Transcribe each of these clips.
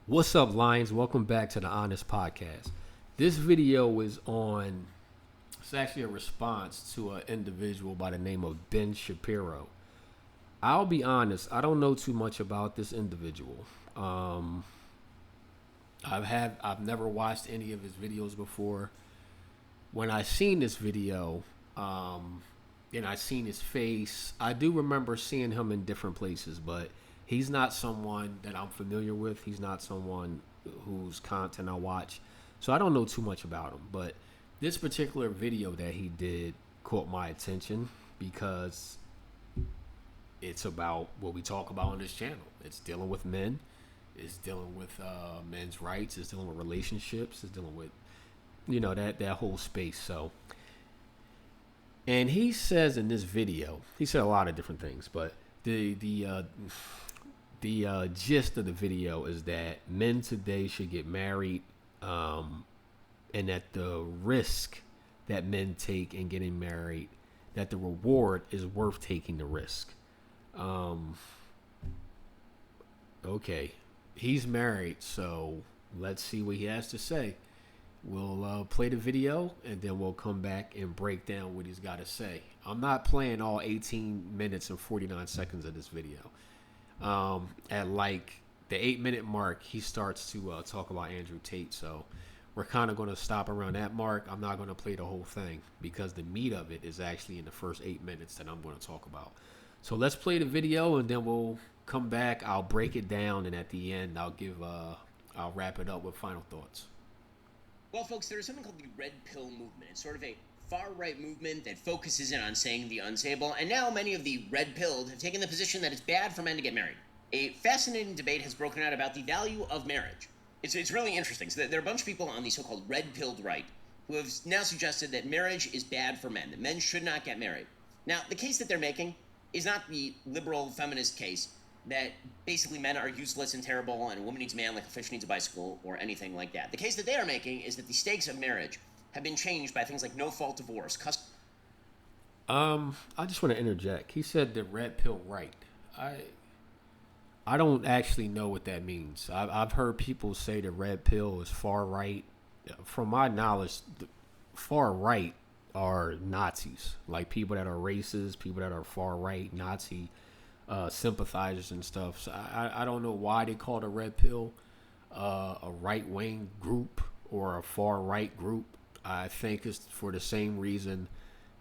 What's up, Lions? Welcome back to the Honest Podcast. This video is on, it's actually a response to an individual by the name of Ben Shapiro. I'll be honest, I don't know too much about this individual. Um, I've never watched any of his videos before. When I seen this video, and I seen his face, I do remember seeing him in different places, but he's not someone that I'm familiar with. He's not someone whose content I watch. So I don't know too much about him. But this particular video that he did caught my attention because it's about what we talk about on this channel. It's dealing with men. It's dealing with men's rights. It's dealing with relationships. It's dealing with that whole space. So, and he says in this video, he said a lot of different things, but the gist of the video is that men today should get married, and that the risk that men take in getting married, that the reward is worth taking the risk. Um, okay, he's married, so let's see what he has to say. We'll play the video and then we'll come back and break down what he's got to say. I'm not playing all 18 minutes and 49 seconds of this video. At like the 8-minute mark, he starts to talk about Andrew Tate. So we're kind of going to stop around that mark. I'm not going to play the whole thing because the meat of it is actually in the first 8 minutes that I'm going to talk about. So let's play the video and then we'll come back. I'll break it down, and at the end, I'll wrap it up with final thoughts. Well, folks, there's something called the Red Pill movement. It's sort of a far-right movement that focuses in on saying the unsayable, and now many of the red-pilled have taken the position that it's bad for men to get married. A fascinating debate has broken out about the value of marriage. It's really interesting. So there are a bunch of people on the so-called red-pilled right who have now suggested that marriage is bad for men, that men should not get married. Now, the case that they're making is not the liberal feminist case that basically men are useless and terrible and a woman needs a man like a fish needs a bicycle or anything like that. The case that they are making is that the stakes of marriage have been changed by things like no-fault divorce. I just want to interject. He said the red pill right. I don't actually know what that means. I've heard people say the red pill is far right. From my knowledge, the far right are Nazis, like people that are racist, people that are far right, Nazi sympathizers and stuff. So I don't know why they call it a red pill a right wing group or a far right group. I think it's for the same reason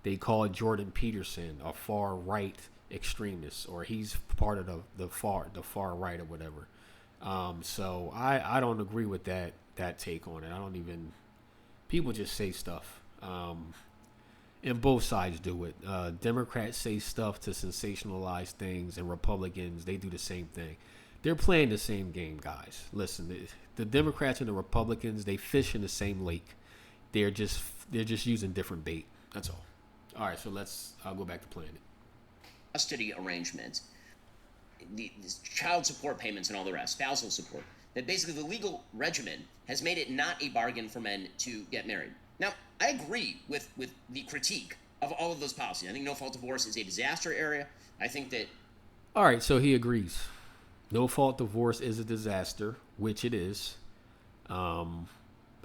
they call Jordan Peterson a far right extremist, or he's part of the far right or whatever. So I don't agree with that take on it. I don't even, people just say stuff. And both sides do it. Democrats say stuff to sensationalize things, and Republicans, they do the same thing. They're playing the same game, guys. Listen, the Democrats and the Republicans, they fish in the same lake. They're just using different bait. That's all. All right, so I'll go back to playing it. Custody arrangements, the child support payments and all the rest, spousal support, that basically the legal regimen has made it not a bargain for men to get married. Now, I agree with the critique of all of those policies. I think no-fault divorce is a disaster area. I think that... All right, so he agrees. No-fault divorce is a disaster, which it is.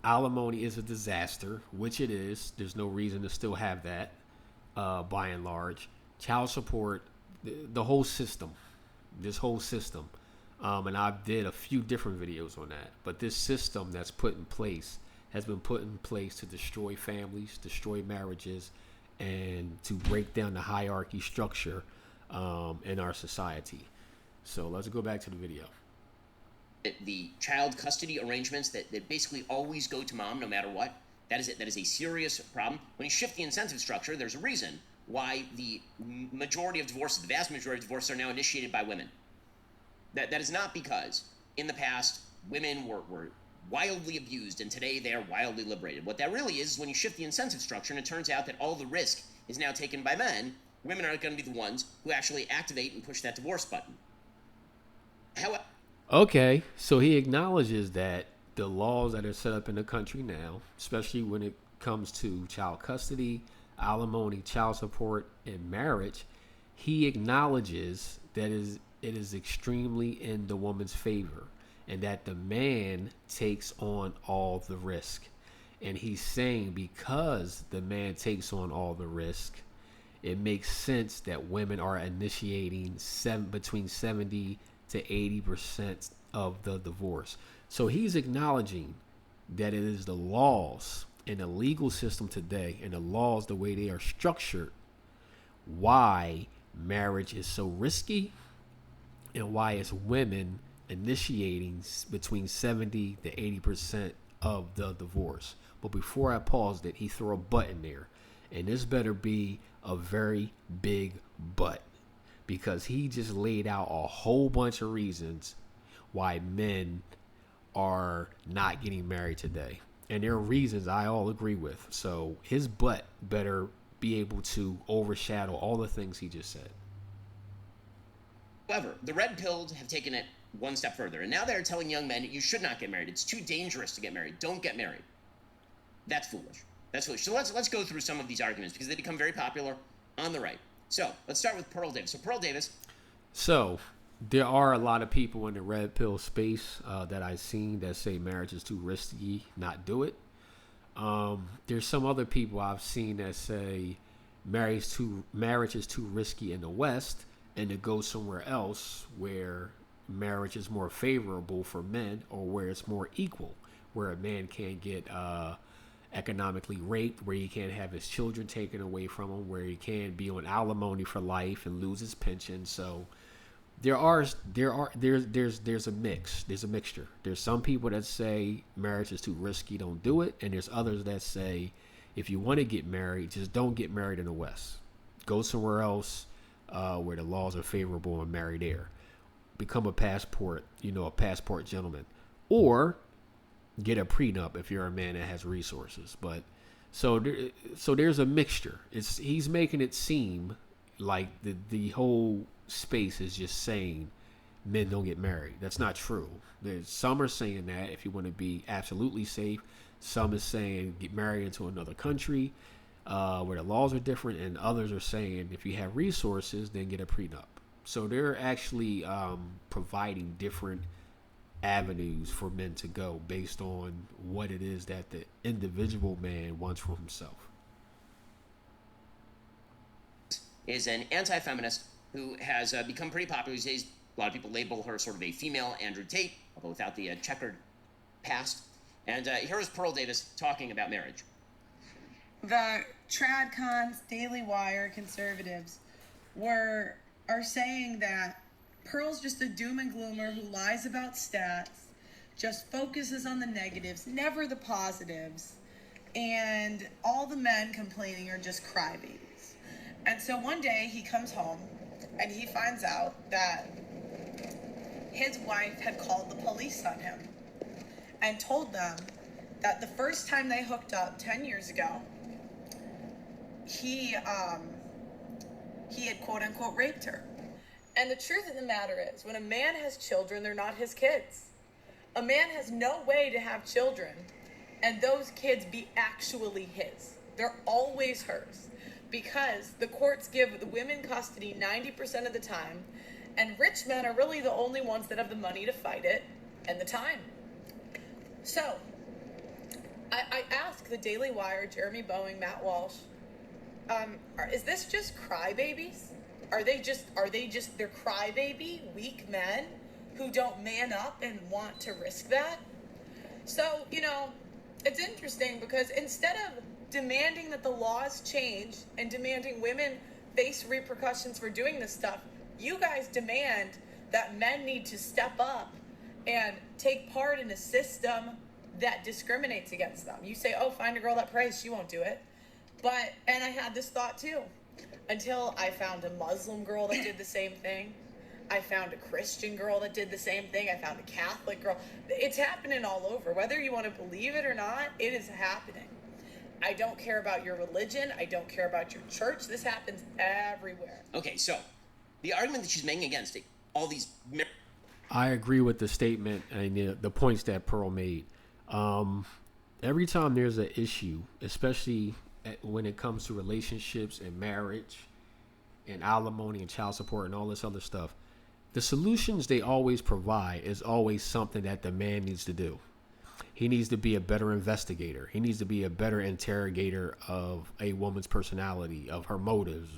Alimony is a disaster, which it is. There's no reason to still have that, by and large. Child support, the whole system, this whole system. And I did a few different videos on that. But this system that's put in place has been put in place to destroy families, destroy marriages, and to break down the hierarchy structure in our society. So let's go back to the video. The child custody arrangements that basically always go to mom no matter what, that is a serious problem. When you shift the incentive structure, there's a reason why the majority of divorces, the vast majority of divorces, are now initiated by women. That is not because in the past women were wildly abused and today they are wildly liberated. What that really is when you shift the incentive structure and it turns out that all the risk is now taken by men, women are going to be the ones who actually activate and push that divorce button. Okay, so he acknowledges that the laws that are set up in the country now, especially when it comes to child custody, alimony, child support, and marriage, he acknowledges that it is extremely in the woman's favor. and that the man takes on all the risk. And he's saying because the man takes on all the risk, it makes sense that women are initiating between 70 to 80% of the divorce. So he's acknowledging that it is the laws and the legal system today and the laws, the way they are structured, why marriage is so risky and why it's women initiating between 70 to 80% of the divorce. But before I paused it, he threw a but in there. And this better be a very big but, because he just laid out a whole bunch of reasons why men are not getting married today. And there are reasons I all agree with. So his but better be able to overshadow all the things he just said. However, the red pilled have taken it one step further, and now they're telling young men you should not get married. It's too dangerous to get married. Don't get married. That's foolish. That's foolish. So let's go through some of these arguments because they become very popular on the right. So let's start with Pearl Davis. So Pearl Davis. So there are a lot of people in the red pill space that I've seen that say marriage is too risky, not do it. There's some other people I've seen that say marriage is too risky in the West, and to go somewhere else where marriage is more favorable for men, or where it's more equal, where a man can't get economically raped, where he can't have his children taken away from him, where he can't be on alimony for life and lose his pension. So there's a mix. There's a mixture. There's some people that say marriage is too risky, don't do it, and there's others that say if you want to get married, just don't get married in the West. Go somewhere else where the laws are favorable and marry there. Become a passport gentleman, or get a prenup if you're a man that has resources. But so there's a mixture. He's making it seem like the whole space is just saying men don't get married. That's not true. Some are saying that if you want to be absolutely safe. Some is saying get married into another country where the laws are different, and others are saying if you have resources, then get a prenup. So they're actually providing different avenues for men to go based on what it is that the individual man wants for himself. Is an anti-feminist who has become pretty popular these days. A lot of people label her sort of a female Andrew Tate, although without the checkered past. And here is Pearl Davis talking about marriage. The TradCons, Daily Wire, conservatives are saying that Pearl's just a doom and gloomer who lies about stats, just focuses on the negatives, never the positives, and all the men complaining are just crybabies. And so one day he comes home and he finds out that his wife had called the police on him and told them that the first time they hooked up 10 years ago, he had quote unquote raped her. And the truth of the matter is, when a man has children, they're not his kids. A man has no way to have children and those kids be actually his. They're always hers, because the courts give the women custody 90% of the time, and rich men are really the only ones that have the money to fight it and the time. So I asked the Daily Wire, Jeremy Boeing, Matt Walsh, is this just crybabies? Are they just they're crybaby, weak men who don't man up and want to risk that? So, it's interesting because instead of demanding that the laws change and demanding women face repercussions for doing this stuff, you guys demand that men need to step up and take part in a system that discriminates against them. You say, oh, find a girl that prays, she won't do it. And I had this thought too, until I found a Muslim girl that did the same thing. I found a Christian girl that did the same thing. I found a Catholic girl. It's happening all over. Whether you want to believe it or not, it is happening. I don't care about your religion. I don't care about your church. This happens everywhere. Okay, so the argument that she's making against it, all these... I agree with the statement and the points that Pearl made. Every time there's an issue, especially when it comes to relationships and marriage and alimony and child support and all this other stuff, The solutions they always provide is always something that the man needs to do. He needs to be a better investigator. He needs to be a better interrogator of a woman's personality, of her motives,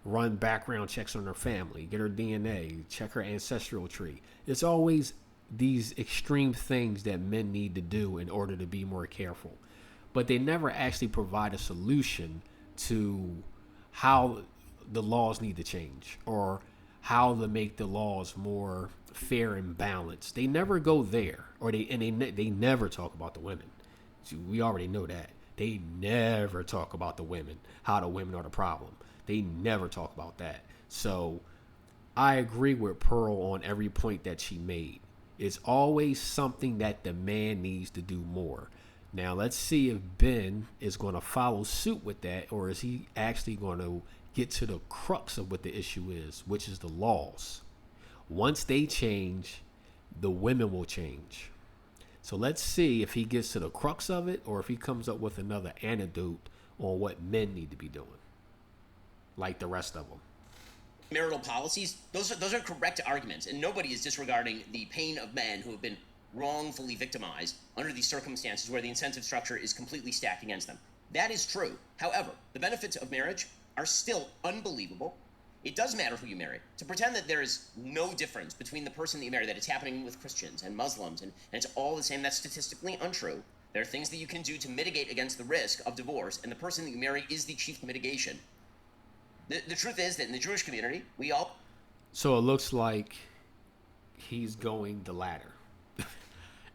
run background checks on her family, get her DNA, check her ancestral tree. It's always these extreme things that men need to do in order to be more careful. But they never actually provide a solution to how the laws need to change or how to make the laws more fair and balanced. They never go there, or they never talk about the women. So we already know that. They never talk about the women, how the women are the problem. They never talk about that. So I agree with Pearl on every point that she made. It's always something that the man needs to do more. Now let's see if Ben is going to follow suit with that, or is he actually going to get to the crux of what the issue is, which is the laws. Once they change, the women will change. So let's see if he gets to the crux of it, or if he comes up with another antidote on what men need to be doing, like the rest of them. Marital policies, those are correct arguments, and nobody is disregarding the pain of men who have been wrongfully victimized under these circumstances where the incentive structure is completely stacked against them. That is true. However, the benefits of marriage are still unbelievable. It does matter who you marry. To pretend that there is no difference between the person that you marry, that it's happening with Christians and Muslims, and it's all the same, that's statistically untrue. There are things that you can do to mitigate against the risk of divorce, and the person that you marry is the chief mitigation. The truth is that in the Jewish community, we all... So it looks like he's going the latter.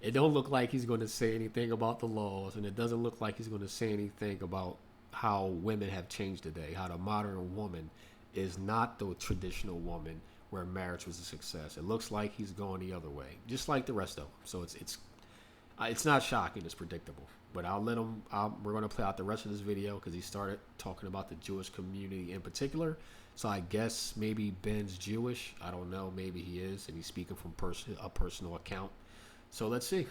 It don't look like he's going to say anything about the laws, and it doesn't look like he's going to say anything about how women have changed today, how the modern woman is not the traditional woman where marriage was a success. It looks like he's going the other way, just like the rest of them. So it's not shocking. It's predictable. But I'll let him. We're going to play out the rest of this video because he started talking about the Jewish community in particular. So I guess maybe Ben's Jewish. I don't know. Maybe he is, and he's speaking from a personal account. So let's see.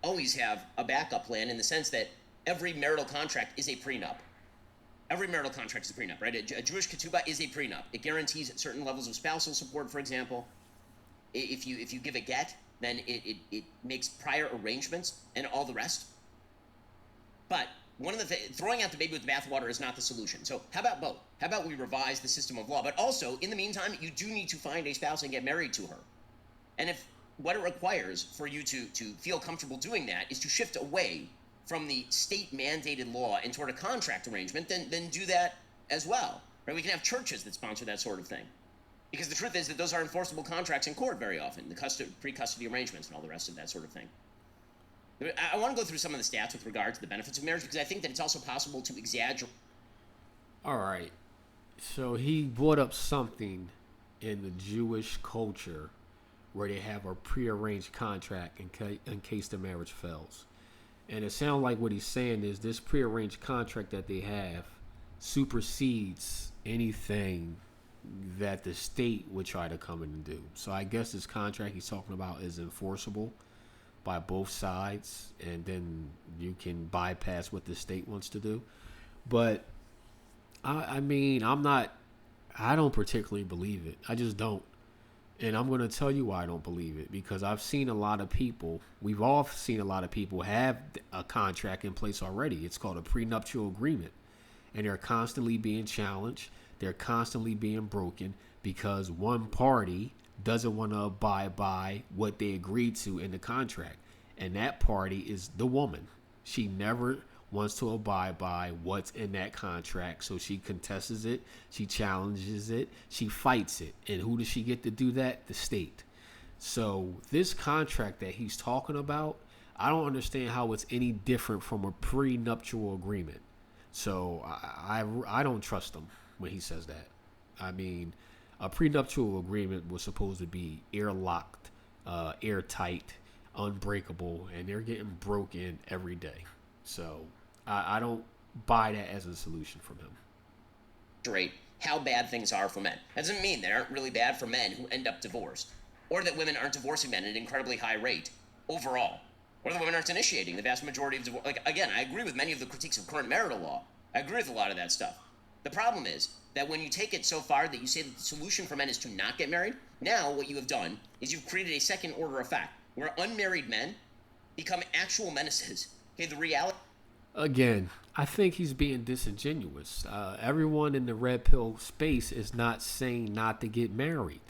always have a backup plan in the sense that every marital contract is a prenup. Every marital contract is a prenup, right? A Jewish ketubah is a prenup. It guarantees certain levels of spousal support, for example. If you give a get, then it makes prior arrangements and all the rest. But one of the throwing out the baby with the bathwater is not the solution. So how about both? How about we revise the system of law? But also, in the meantime, you do need to find a spouse and get married to her. And if what it requires for you to feel comfortable doing that is to shift away from the state-mandated law and toward a contract arrangement, then do that as well. Right? We can have churches that sponsor that sort of thing. Because the truth is that those are enforceable contracts in court very often, the pre-custody arrangements and all the rest of that sort of thing. I want to go through some of the stats with regard to the benefits of marriage because I think that it's also possible to exaggerate. All right. So he brought up something in the Jewish culture where they have a prearranged contract in case the marriage fails. And it sounds like what he's saying is this prearranged contract that they have supersedes anything that the state would try to come in and do. So I guess this contract he's talking about is enforceable by both sides, and then you can bypass what the state wants to do. But I mean, I don't particularly believe it. I just don't. And I'm going to tell you why I don't believe it, because I've seen a lot of people, we've all seen a lot of people have a contract in place already. It's called a prenuptial agreement. And they're constantly being challenged. They're constantly being broken because one party doesn't want to abide by what they agreed to in the contract. And that party is the woman. She never wants to abide by what's in that contract. So she contests it. She challenges it. She fights it. And who does she get to do that? The state. So this contract that he's talking about, I don't understand how it's any different from a prenuptial agreement. So I don't trust him when he says that. I mean, a prenuptial agreement was supposed to be airlocked, airtight, unbreakable, and they're getting broken every day. So I don't buy that as a solution from him. How bad things are for men. That doesn't mean they aren't really bad for men who end up divorced, or that women aren't divorcing men at an incredibly high rate overall, or that women aren't initiating the vast majority of divorce. Like, again, I agree with many of the critiques of current marital law. I agree with a lot of that stuff. The problem is that when you take it so far that you say that the solution for men is to not get married, now what you have done is you've created a second order effect where unmarried men become actual menaces. Okay, the reality. Again, I think he's being disingenuous. Everyone in the red pill space is not saying not to get married.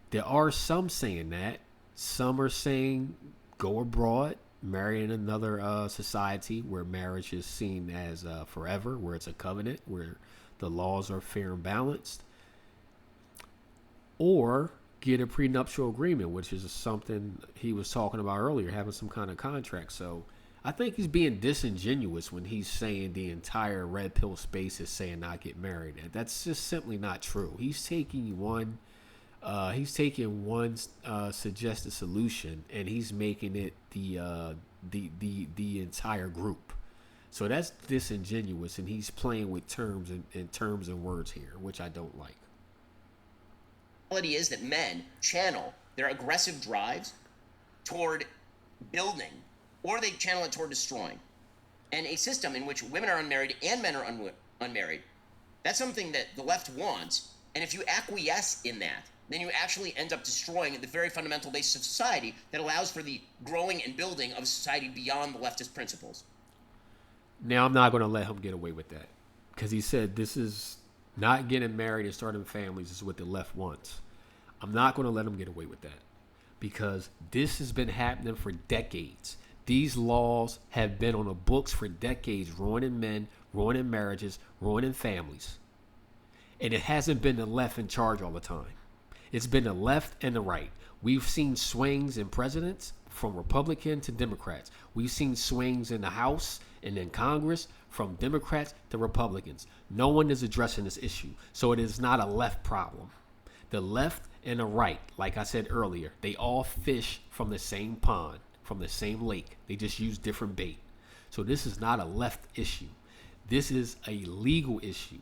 There are some saying that. Some are saying go abroad, marry in another society where marriage is seen as forever, where it's a covenant, where the laws are fair and balanced. Or get a prenuptial agreement, which is something he was talking about earlier, having some kind of contract. So I think he's being disingenuous when he's saying the entire red pill space is saying not get married. That's just simply not true. He's taking one suggested solution and he's making it the entire group. So that's disingenuous, and he's playing with terms and words here, which I don't like. The reality is that men channel their aggressive drives toward building, or they channel it toward destroying. And a system in which women are unmarried and men are unmarried, that's something that the left wants. And if you acquiesce in that, then you actually end up destroying the very fundamental basis of society that allows for the growing and building of society beyond the leftist principles. Now, I'm not going to let him get away with that, because he said this is not getting married and starting families is what the left wants. I'm not going to let him get away with that, because this has been happening for decades. These laws have been on the books for decades, ruining men, ruining marriages, ruining families. And it hasn't been the left in charge all the time. It's been the left and the right. We've seen swings in presidents from Republican to Democrats. We've seen swings in the House and in Congress from Democrats to Republicans. No one is addressing this issue. So it is not a left problem. The left and the right, like I said earlier, they all fish from the same pond, from the same lake. They just use different bait. So this is not a left issue. This is a legal issue.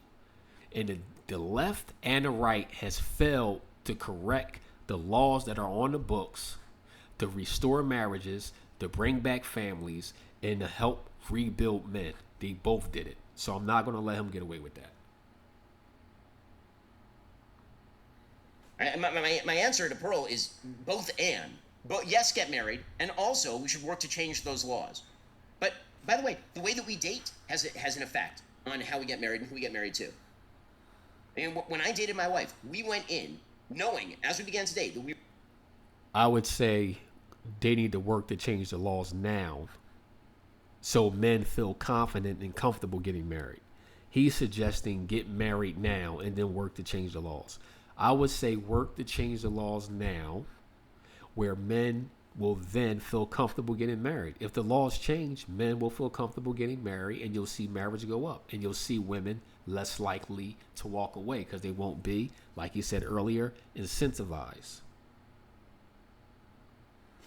And the left and the right has failed to correct the laws that are on the books, to restore marriages, to bring back families, and to help rebuild men. They both did it. So I'm not going to let him get away with that. My answer to Pearl is both and. But yes, get married, and also we should work to change those laws. But by the way that we date has an effect on how we get married and who we get married to. I mean, when I dated my wife, we went in knowing, as we began to date, that we... I would say they need to work to change the laws now so men feel confident and comfortable getting married. He's suggesting get married now and then work to change the laws. I would say work to change the laws now where men will then feel comfortable getting married. If the laws change, men will feel comfortable getting married, and you'll see marriage go up, and you'll see women less likely to walk away because they won't be, like you said earlier, incentivized.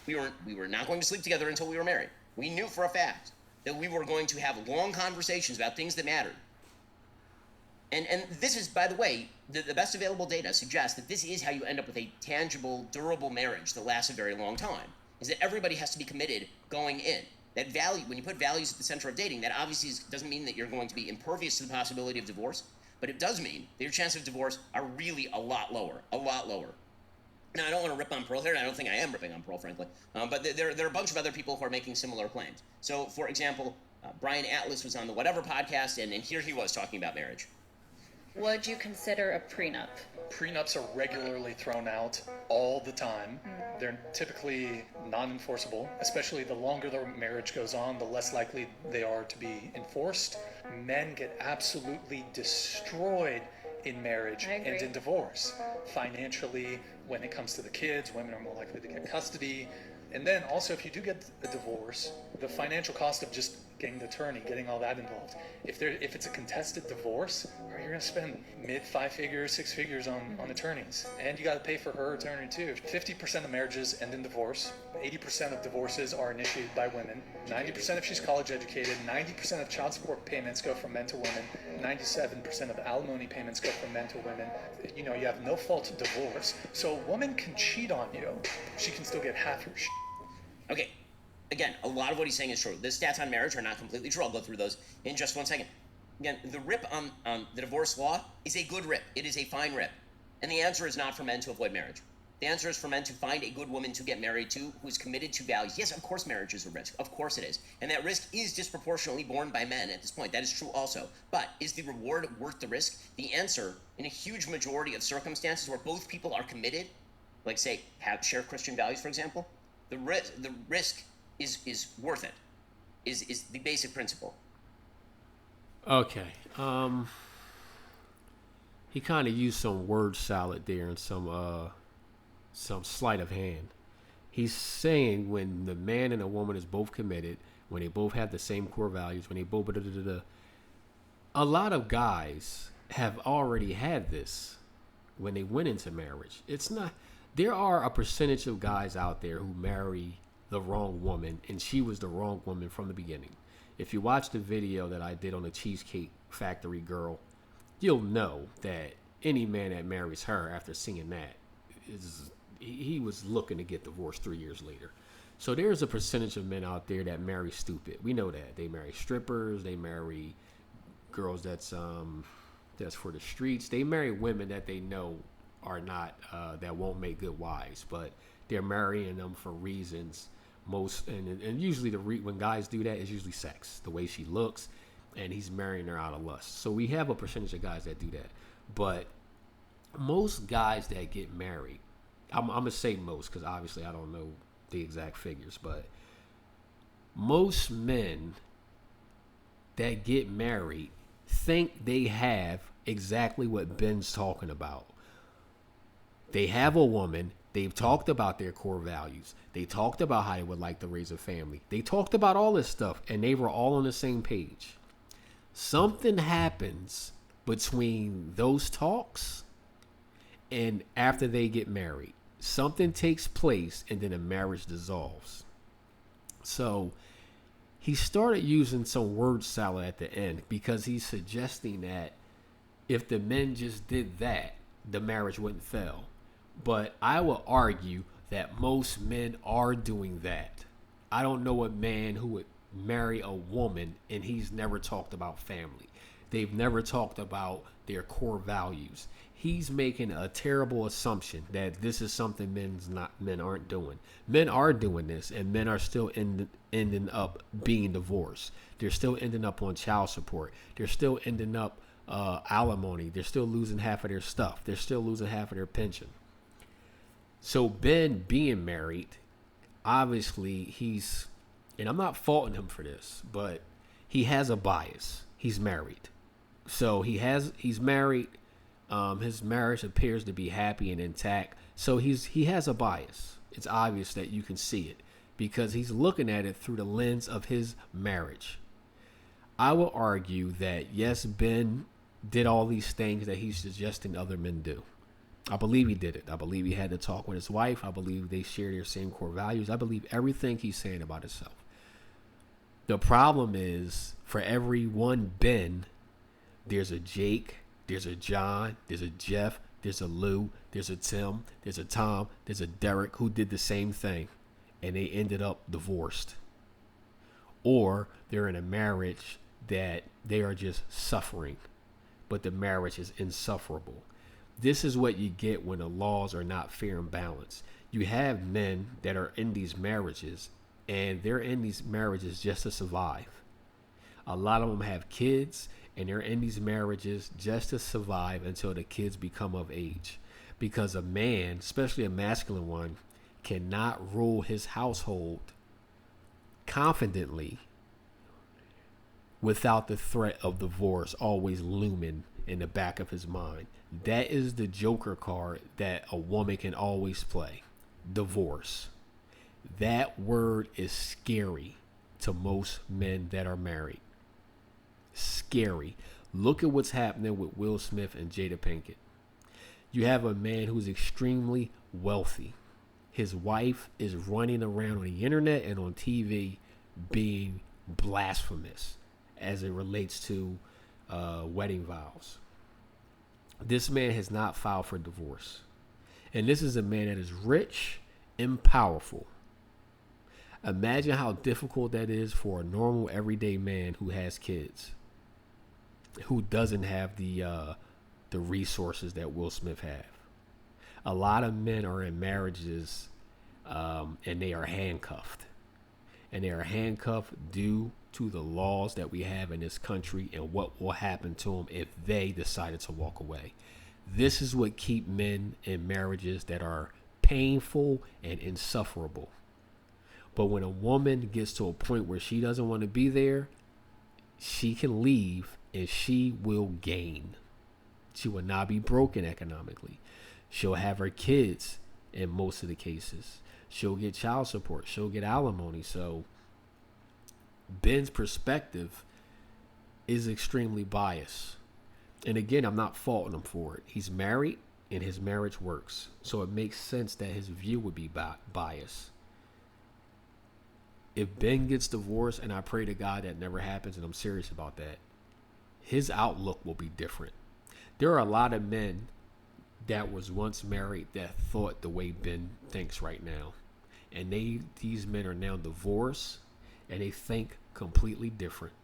We were not going to sleep together until we were married. We knew for a fact that we were going to have long conversations about things that mattered. And this is, by the way, the best available data suggests that this is how you end up with a tangible, durable marriage that lasts a very long time, is that everybody has to be committed going in. That value, when you put values at the center of dating, that obviously doesn't mean that you're going to be impervious to the possibility of divorce, but it does mean that your chances of divorce are really a lot lower. Now, I don't want to rip on Pearl here, and I don't think I am ripping on Pearl, frankly, but there are a bunch of other people who are making similar claims. So, for example, Brian Atlas was on the Whatever podcast, and here he was talking about marriage. Would you consider a prenup? Prenups are regularly thrown out all the time. They're typically non-enforceable, especially the longer the marriage goes on, the less likely they are to be enforced. Men get absolutely destroyed in marriage and in divorce. Financially, when it comes to the kids, women are more likely to get custody. And then also, if you do get a divorce, the financial cost of just getting the attorney, getting all that involved. If it's a contested divorce, you're going to spend mid 5 figures, 6 figures on attorneys. And you got to pay for her attorney too. 50% of marriages end in divorce. 80% of divorces are initiated by women. 90% if she's college educated. 90% of child support payments go from men to women. 97% of alimony payments go from men to women. You know, you have no fault divorce. So a woman can cheat on you. She can still get half your shit. Okay, again, a lot of what he's saying is true. The stats on marriage are not completely true. I'll go through those in just 1 second. again, the rip on the divorce law is a good rip. It is a fine rip. And the answer is not for men to avoid marriage. The answer is for men to find a good woman to get married to who's committed to values. Yes, of course marriage is a risk. Of course it is. And that risk is disproportionately borne by men at this point. That is true also. But is the reward worth the risk? The answer, in a huge majority of circumstances where both people are committed, like say, share Christian values, for example, the risk is worth it, is the basic principle. Okay. He kind of used some word salad there and some sleight of hand. He's saying when the man and a woman is both committed, when they both have the same core values, when they both a lot of guys have already had this when they went into marriage. It's not. There are a percentage of guys out there who marry the wrong woman, and she was the wrong woman from the beginning. If you watch the video that I did on the Cheesecake Factory girl, you'll know that any man that marries her after seeing that he was looking to get divorced 3 years later. So there's a percentage of men out there that marry stupid. We know that. They marry strippers. They marry girls that's for the streets. They marry women that they know are not, that won't make good wives. But they're marrying them for reasons. And usually when guys do that, it's usually sex. The way she looks. And he's marrying her out of lust. So we have a percentage of guys that do that. But most guys that get married, I'm going to say most because obviously I don't know the exact figures, but most men that get married think they have exactly what Ben's talking about. They have a woman. They've talked about their core values. They talked about how they would like to raise a family. They talked about all this stuff, and they were all on the same page. Something happens between those talks and after they get married. Something takes place and then a marriage dissolves. So he started using some word salad at the end because he's suggesting that if the men just did that, the marriage wouldn't fail. But I will argue that most men are doing that. I don't know a man who would marry a woman and he's never talked about family. They've never talked about their core values. He's making a terrible assumption that this is something men aren't doing. Men are doing this, and men are still ending up being divorced. They're still ending up on child support. They're still ending up alimony. They're still losing half of their stuff. They're still losing half of their pension. So Ben being married, obviously and I'm not faulting him for this, but he has a bias. He's married. So he's married. His marriage appears to be happy and intact. So he has a bias. It's obvious that you can see it because he's looking at it through the lens of his marriage. I will argue that yes, Ben did all these things that he's suggesting other men do. I believe he did it. I believe he had to talk with his wife. I believe they share their same core values. I believe everything he's saying about himself. The problem is for every one Ben, there's a Jake, there's a John, there's a Jeff, there's a Lou, there's a Tim, there's a Tom, there's a Derek who did the same thing and they ended up divorced. Or they're in a marriage that they are just suffering, but the marriage is insufferable. This is what you get when the laws are not fair and balanced. You have men that are in these marriages and they're in these marriages just to survive. A lot of them have kids and they're in these marriages just to survive until the kids become of age. Because a man, especially a masculine one, cannot rule his household confidently without the threat of divorce always looming in the back of his mind. That is the joker card that a woman can always play. Divorce. That word is scary to most men that are married. Scary. Look at what's happening with Will Smith and Jada Pinkett. You have a man who's extremely wealthy. His wife is running around on the internet and on TV being blasphemous as it relates to wedding vows. This man has not filed for divorce. And this is a man that is rich and powerful. Imagine how difficult that is for a normal everyday man who has kids. who doesn't have the resources that Will Smith have. A lot of men are in marriages and they are handcuffed. And they are handcuffed due to the laws that we have in this country and what will happen to them if they decided to walk away. This is what keep men in marriages that are painful and insufferable. But when a woman gets to a point where she doesn't want to be there, she can leave and she will gain. She will not be broken economically. She'll have her kids in most of the cases. She'll get child support. She'll get alimony. So Ben's perspective is extremely biased. And again, I'm not faulting him for it. He's married and his marriage works. So it makes sense that his view would be biased. If Ben gets divorced, and I pray to God that never happens, and I'm serious about that, his outlook will be different. There are a lot of men that was once married that thought the way Ben thinks right now. And these men are now divorced and they think completely different.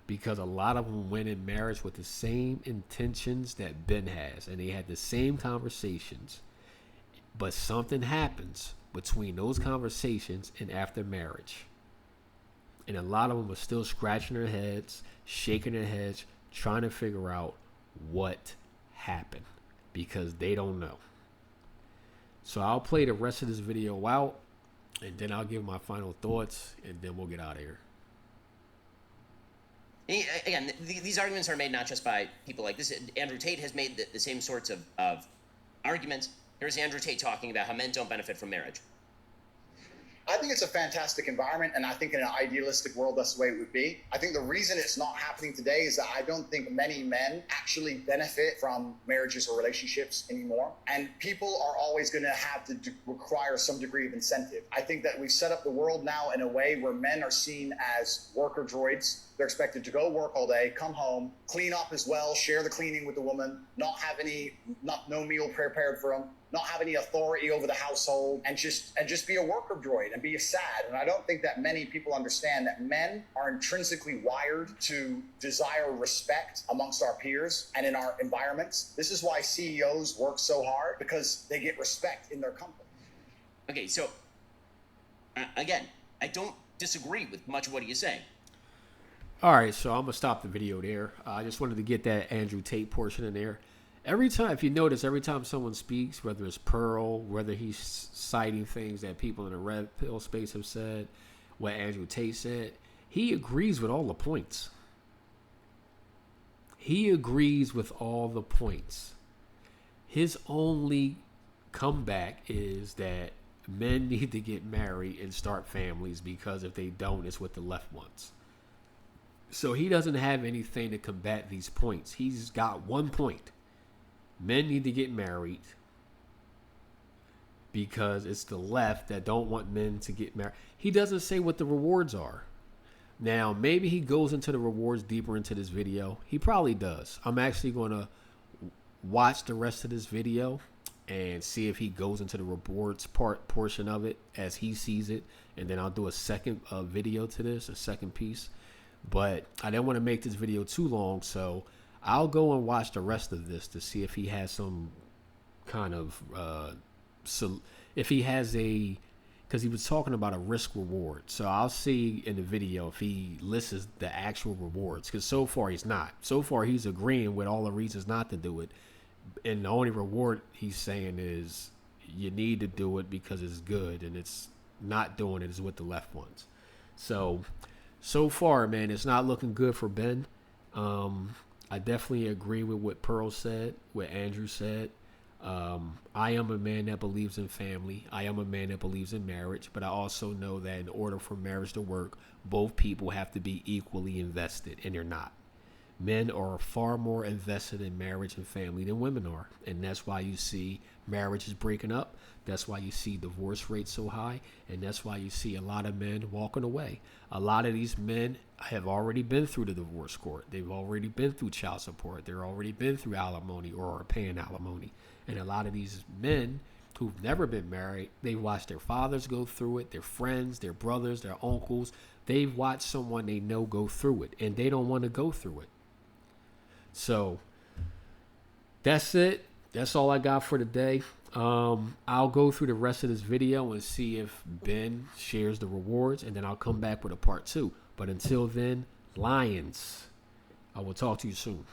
Because a lot of them went in marriage with the same intentions that Ben has. And they had the same conversations. But something happens between those conversations and after marriage. And a lot of them are still scratching their heads, shaking their heads, trying to figure out what happened. Because they don't know. So I'll play the rest of this video out, and then I'll give my final thoughts, and then we'll get out of here. Again, these arguments are made not just by people like this. Andrew Tate has made the same sorts of arguments. Here's Andrew Tate talking about how men don't benefit from marriage. I think it's a fantastic environment, and I think in an idealistic world, that's the way it would be. I think the reason it's not happening today is that I don't think many men actually benefit from marriages or relationships anymore. And people are always going to have to require some degree of incentive. I think that we've set up the world now in a way where men are seen as worker droids. They're expected to go work all day, come home, clean up as well, share the cleaning with the woman, not have no meal prepared for them, not have any authority over the household, and just be a worker droid and be a sad. And I don't think that many people understand that men are intrinsically wired to desire respect amongst our peers and in our environments. This is why CEOs work so hard, because they get respect in their company. Okay, so again, I don't disagree with much of what he is saying. All right, so I'm going to stop the video there. I just wanted to get that Andrew Tate portion in there. Every time, if you notice, every time someone speaks, whether it's Pearl, whether he's citing things that people in the red pill space have said, what Andrew Tate said, he agrees with all the points. He agrees with all the points. His only comeback is that men need to get married and start families, because if they don't, it's what the left wants. So he doesn't have anything to combat these points. He's got one point. Men need to get married because it's the left that don't want men to get married. He doesn't say what the rewards are. Now, maybe he goes into the rewards deeper into this video. He probably does. I'm actually going to watch the rest of this video and see if he goes into the rewards portion of it as he sees it. And then I'll do a second video to this, a second piece. But I didn't want to make this video too long, so I'll go and watch the rest of this to see if he has some kind of, if he has because he was talking about a risk reward. So I'll see in the video if he lists the actual rewards, because so far he's not. So far he's agreeing with all the reasons not to do it. And the only reward he's saying is you need to do it because it's good, and it's not doing it is what the left wants. So far, man, it's not looking good for Ben. I definitely agree with what Pearl said, what Andrew said. I am a man that believes in family. I am a man that believes in marriage. But I also know that in order for marriage to work, both people have to be equally invested, and they're not. Men are far more invested in marriage and family than women are. And that's why you see marriages breaking up. That's why you see divorce rates so high. And that's why you see a lot of men walking away. A lot of these men have already been through the divorce court. They've already been through child support. They've already been through alimony or are paying alimony. And a lot of these men who've never been married, they've watched their fathers go through it, their friends, their brothers, their uncles. They've watched someone they know go through it, and they don't want to go through it. So that's it. That's all I got for today. I'll go through the rest of this video and see if Ben shares the rewards, and then I'll come back with a part 2. But until then, Lions, I will talk to you soon.